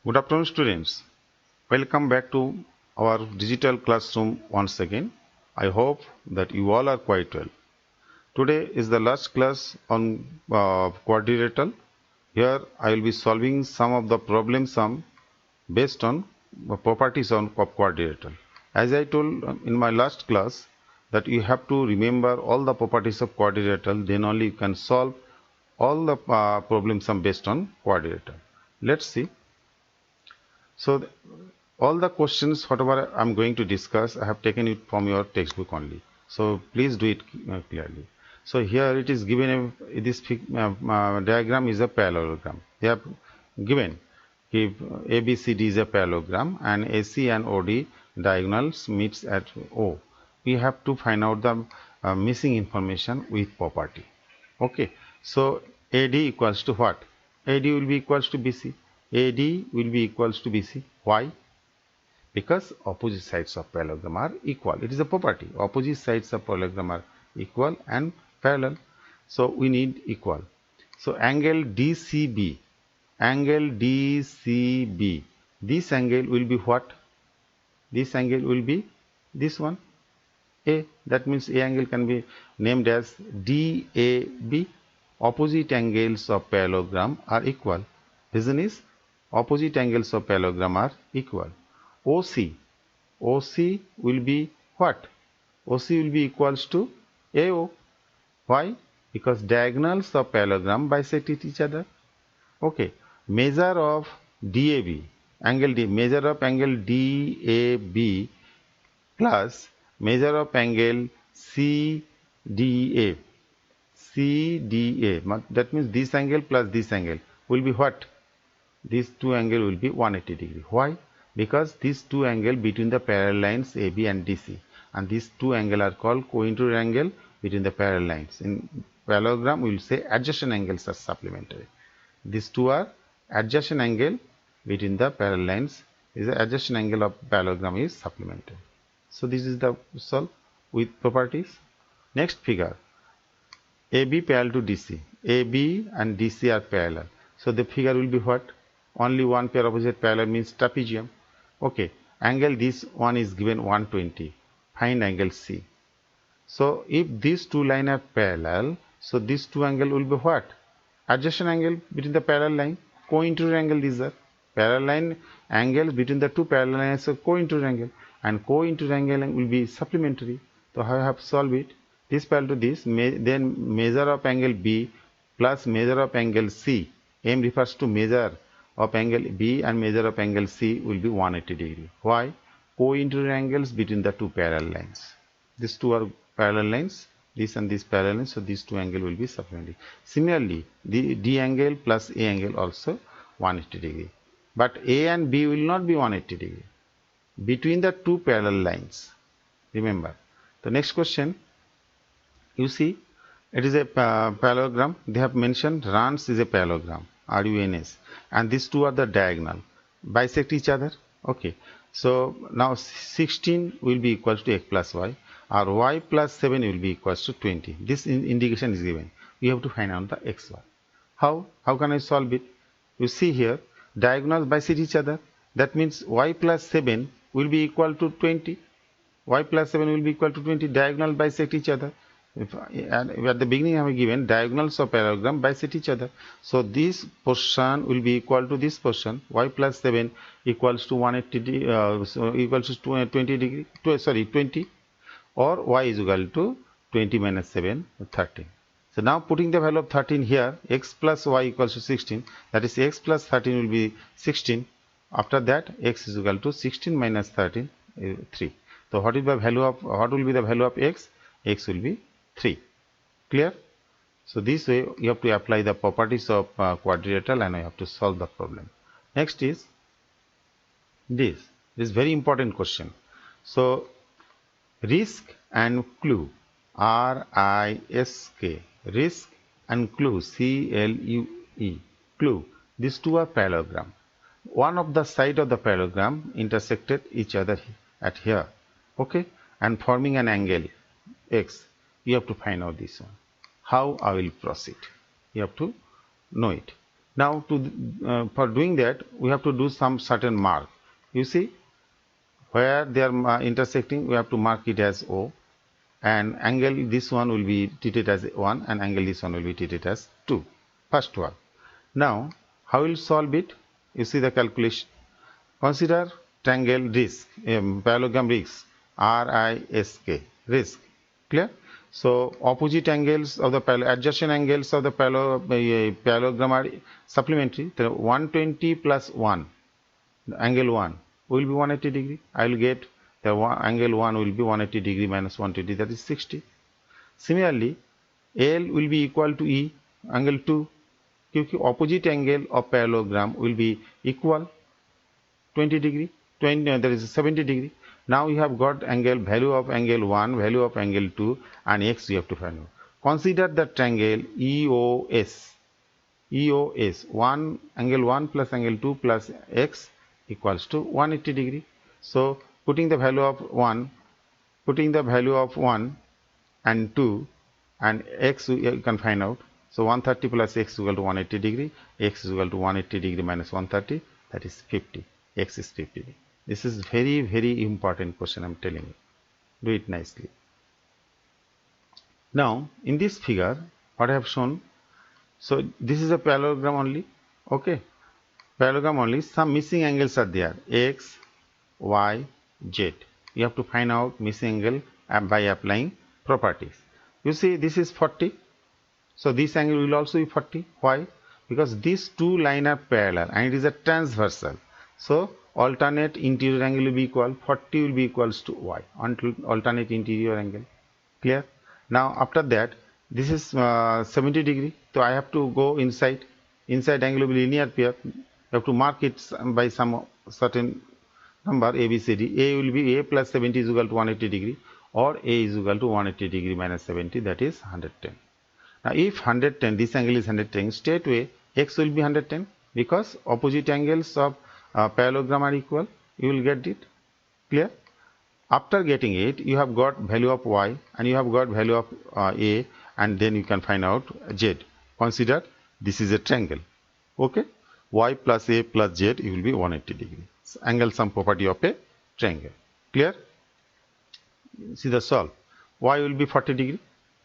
Good afternoon, students. Welcome back to our digital classroom once again. I hope that you all are quite well. Today is the last class on quadrilateral. Here I will be solving some of the problem sum based on properties of quadrilateral. As I told in my last class that you have to remember all the properties of quadrilateral, then only you can solve all the problem sum based on quadrilateral. Let's see. So all the questions whatever I'm going to discuss, I have taken it from your textbook only. So please do it clearly. So here it is given this diagram is a parallelogram. They have given if ABCD is a parallelogram and AC and OD diagonals meets at O. We have to find out the missing information with property. Okay. So AD equals to what? AD will be equals to BC. AD will be equals to BC. Why? Because opposite sides of parallelogram are equal. It is a property. Opposite sides of parallelogram are equal and parallel. So we need equal. So angle DCB, this angle will be what? This angle will be this one, A. That means A angle can be named as DAB. Opposite angles of parallelogram are equal. Reason is opposite angles of parallelogram are equal. OC will be what? OC will be equals to AO. Why? Because diagonals of parallelogram bisect each other. Okay. Measure of DAB, measure of angle DAB plus measure of angle CDA. That means this angle plus this angle will be what? These two angle will be 180 degree. Why? Because these two angle between the parallel lines AB and DC, and these two angle are called cointer angle between the parallel lines. In parallelogram we will say adjacent angles are supplementary. These two are adjacent angle between the parallel lines. Is the adjacent angle of parallelogram is supplementary. So this is the solve with properties. Next figure, AB parallel to DC. AB and DC are parallel. So the figure will be what? Only one pair opposite parallel means trapezium. Okay. Angle this one is given 120. Find angle C. So if these two lines are parallel, so these two angle will be what? Adjacent angle between the parallel line. Co-interior angle these are. Parallel line angles between the two parallel lines are co-interior angle, and co-interior angle will be supplementary. So how I have solved it? This parallel to this, then measure of angle B plus measure of angle C. M refers to measure of angle B and measure of angle C will be 180 degree. Why? Co-interior angles between the two parallel lines. These two are parallel lines, this and this parallel lines, so these two angle will be supplementary. Similarly, the D angle plus A angle also 180 degree. But A and B will not be 180 degree between the two parallel lines. Remember. The next question, you see, it is a parallelogram. They have mentioned runs is a parallelogram, RUNS, and these two are the diagonal, bisect each other. Okay. So now 16 will be equals to x plus y, or y plus 7 will be equals to 20. This indication is given. We have to find out the xy. How? How can I solve it? You see here, diagonals bisect each other. That means y plus 7 will be equal to 20. Y plus 7 will be equal to 20. Diagonal bisect each other. And at the beginning I have given diagonals of parallelogram bisect each other. So this portion will be equal to this portion. Y plus 7 equals to 180 so equals to 20 degree. 20, or y is equal to 20 minus 7, 13. So now putting the value of 13 here, x plus y equals to 16. That is x plus 13 will be 16. After that, x is equal to 16 minus 13, 3. So what will be the value of x? X will be 3. Clear? So this way you have to apply the properties of quadrilateral and I have to solve the problem. Next is this. This is very important question. So risk and clue, R-I-S-K, risk and clue, C-L-U-E, clue. These two are parallelogram. One of the side of the parallelogram intersected each other at here, okay, and forming an angle x. You have to find out this one. How I will proceed? You have to know it. Now for doing that we have to do some certain mark. You see, where they are intersecting, we have to mark it as O, and angle this one will be treated as 1 and angle this one will be treated as 2. First one. Now how will solve it? You see the calculation. Consider triangle risk, parallelogram risk, RISK, risk. Clear? So opposite angles of the adjacent angles of the parallelogram are supplementary. The 120 plus 1, angle 1 will be 180 degree. I will get the angle 1 will be 180 degree minus 120, that is 60. Similarly, L will be equal to E, angle 2. क्योंकि opposite angle of parallelogram will be equal 20 degree, 20, that is 70 degree. Now you have got angle, value of angle 1, value of angle 2, and x you have to find out. Consider the triangle EOS. EOS, 1 angle 1 plus angle 2 plus x equals to 180 degree. So putting the value of 1, and 2 and x you can find out. So 130 plus x is equal to 180 degree, x is equal to 180 degree minus 130, that is 50, x is 50 degree. This is very important question, I am telling you. Do it nicely. Now in this figure what I have shown, so this is a parallelogram only, okay, parallelogram only, some missing angles are there, x, y, z. You have to find out missing angle by applying properties. You see this is 40, so this angle will also be 40. Why? Because these two lines are parallel and it is a transversal. So alternate interior angle will be equal, 40 will be equals to y, alternate interior angle. Clear? Now after that, this is 70 degree, so I have to go inside. Inside angle will be linear pair. You have to mark it by some certain number A, B, C, D. A will be A plus 70 is equal to 180 degree, or A is equal to 180 degree minus 70, that is 110. Now if 110, this angle is 110, straightway x will be 110 because opposite angles of parallelogram are equal. You will get it. Clear? After getting it, you have got value of y and you have got value of a, and then you can find out z. Consider this is a triangle. Okay, y plus a plus z, it will be 180 degree. So, angle sum property of a triangle. Clear? See the solve. Y will be 40 degree.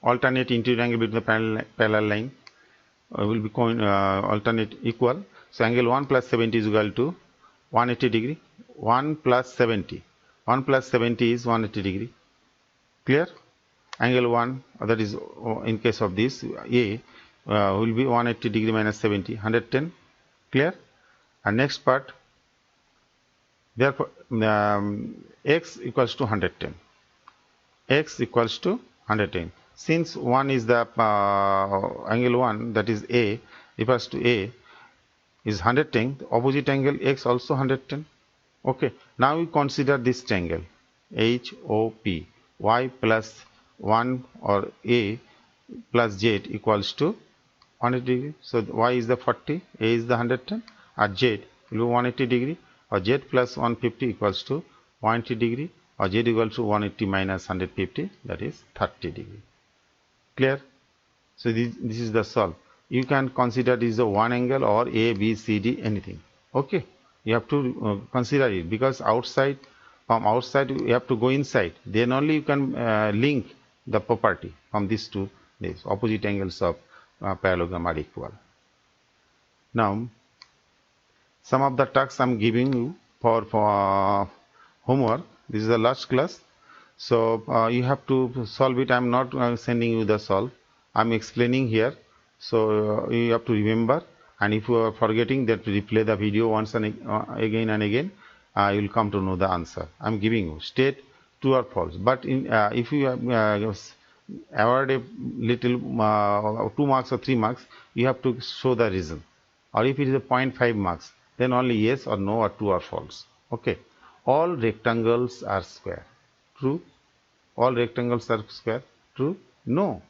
Alternate interior angle between the parallel line will be alternate equal. So angle 1 plus 70 is equal to 180 degree. 1 plus 70. 1 plus 70 is 180 degree. Clear? Angle 1, that is in case of this A will be 180 degree minus 70, 110. Clear? And next part, therefore x equals to 110. X equals to 110. Since 1 is the angle 1, that is A, refers to A, is 110, the opposite angle x also 110. Okay, now we consider this triangle HOP, y plus 1 or A plus z equals to 180 degree. So y is the 40, A is the 110, and z will be 180 degree, or z plus 150 equals to 180 degree, or z equals to 180 minus 150, that is 30 degree. Clear? So this is the solve. You can consider this a one angle or A, B, C, D, anything. Okay, you have to consider it, because from outside you have to go inside, then only you can link the property from these two. These opposite angles of parallelogram are equal. Now some of the tasks I am giving you for homework. This is the last class, so you have to solve it. I am not sending you the solve, I am explaining here. So you have to remember, and if you are forgetting, that replay the video once and again and again, you will come to know the answer. I am giving you state true or false, but if you award a little 2 marks or 3 marks, you have to show the reason, or if it is a 0.5 marks, then only yes or no or true or false. Okay, all rectangles are square. True? All rectangles are square. True? No,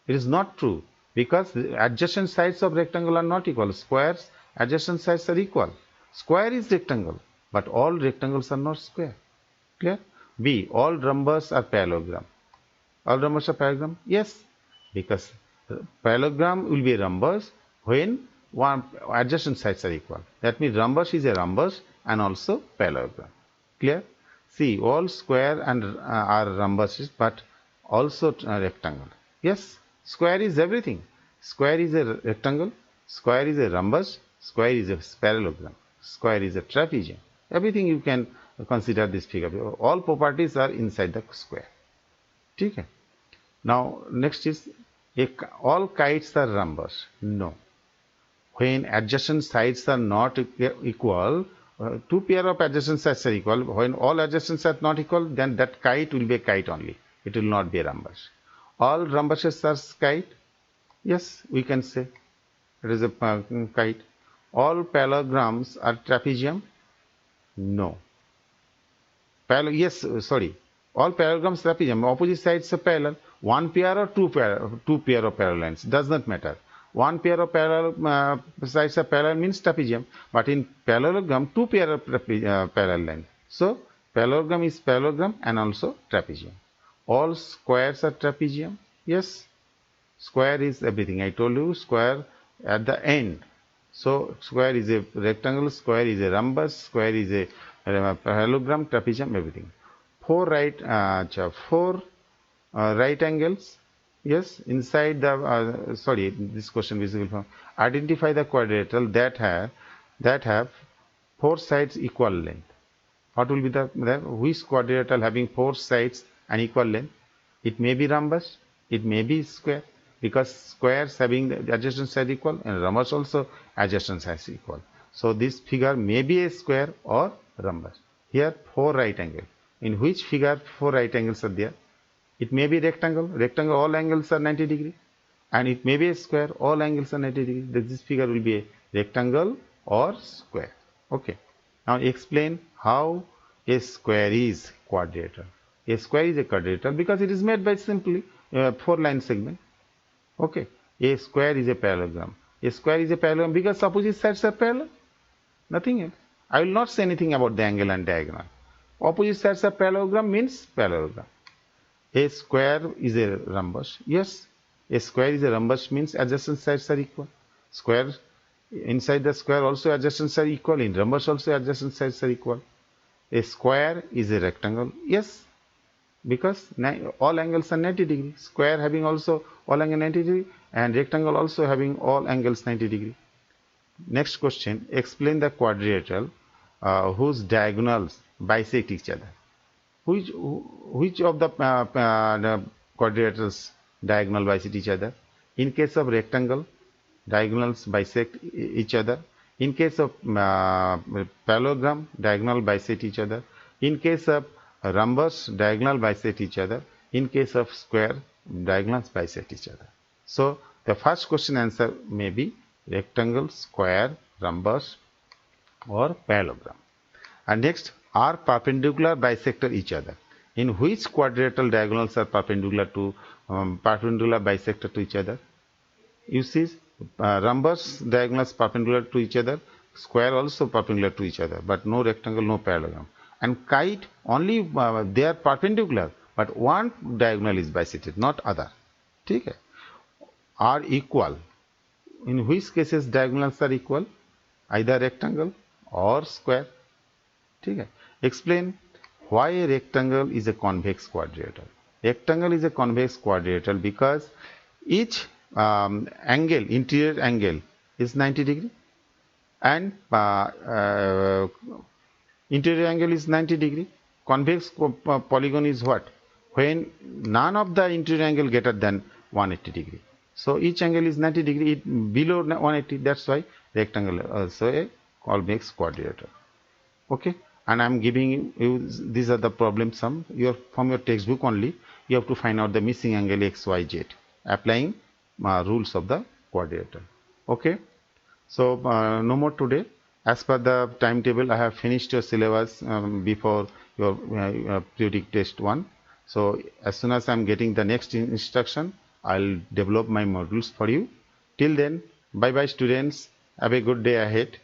it is not true, because the adjacent sides of rectangle are not equal. Squares adjacent sides are equal. Square is rectangle, but all rectangles are not square. Clear? B, all rhombus are parallelogram. All rhombus are parallelogram? Yes, because parallelogram will be a rhombus when one adjacent sides are equal. That means rhombus is a rhombus and also parallelogram. Clear? See, all square and are rhombuses, but also rectangle. Yes, square is everything. Square is a rectangle, square is a rhombus, square is a parallelogram, square is a trapezium. Everything you can consider this figure. All properties are inside the square. Okay. Now next is all kites are rhombus. No. When adjacent sides are not equal, two pair of adjacent sides are equal. When all adjacent sides are not equal, then that kite will be a kite only. It will not be a rhombus. All rhombuses are kite. Yes, we can say it is a kite. All parallelograms are trapezium. No. Yes, sorry. All parallelograms trapezium. Opposite sides are parallel. One pair or two pair of parallel lines does not matter. One pair of parallel sides are parallel means trapezium, but in parallelogram two pair of parallel lines. So parallelogram is parallelogram and also trapezium. All squares are trapezium. Yes, square is everything. I told you square at the end. So square is a rectangle, square is a rhombus, square is a parallelogram, trapezium, everything. Four right angles. Yes, inside the sorry, this question visible from identify the quadrilateral that have four sides equal length. What will be the which quadrilateral having four sides and equal length? It may be rhombus, it may be square, because squares having the adjacent side equal and rhombus also adjacent sides equal. So this figure may be a square or rhombus. Here four right angles. In which figure four right angles are there? It may be rectangle. Rectangle, all angles are 90 degree. And it may be a square. All angles are 90 degree. This figure will be a rectangle or square. Okay. Now explain how a square is quadrilateral. A square is a quadrilateral because it is made by simply four line segment. Okay. A square is a parallelogram. A square is a parallelogram because opposite sides are parallel. Nothing else. I will not say anything about the angle and diagonal. Opposite sides are parallelogram means parallelogram. A square is a rhombus. Yes, a square is a rhombus means adjacent sides are equal. Square, inside the square also adjacent sides are equal. In rhombus also adjacent sides are equal. A square is a rectangle. Yes, because all angles are 90 degree. Square having also all angles 90 degree and rectangle also having all angles 90 degree. Next question, explain the quadrilateral whose diagonals bisect each other. Which of the quadrilaterals diagonal bisect each other? In case of rectangle, diagonals bisect each other. In case of parallelogram, diagonal bisect each other. In case of rhombus, diagonal bisect each other. In case of square, diagonals bisect each other. So the first question answer may be rectangle, square, rhombus or parallelogram. And next, are perpendicular bisector each other. In which quadrilateral diagonals are perpendicular bisector to each other? You see, rhombus diagonals perpendicular to each other, square also perpendicular to each other, but no rectangle, no parallelogram. And kite only they are perpendicular, but one diagonal is bisected, not other. Okay. Are equal. In which cases diagonals are equal? Either rectangle or square. Okay. Explain why a rectangle is a convex quadrilateral. Rectangle is a convex quadrilateral because each interior angle is 90 degree and interior angle is 90 degree. Convex polygon is what? When none of the interior angle greater than 180 degree. So each angle is 90 degree, below 180. That's why rectangle also a convex quadrilateral. Okay. And I am giving you these are the problem sum from your textbook only. You have to find out the missing angle x, y, z applying rules of the quadrilateral. Okay. So no more today. As per the timetable, I have finished your syllabus before your periodic test 1. So as soon as I am getting the next instruction, I'll develop my modules for you. Till then, bye bye students. Have a good day ahead.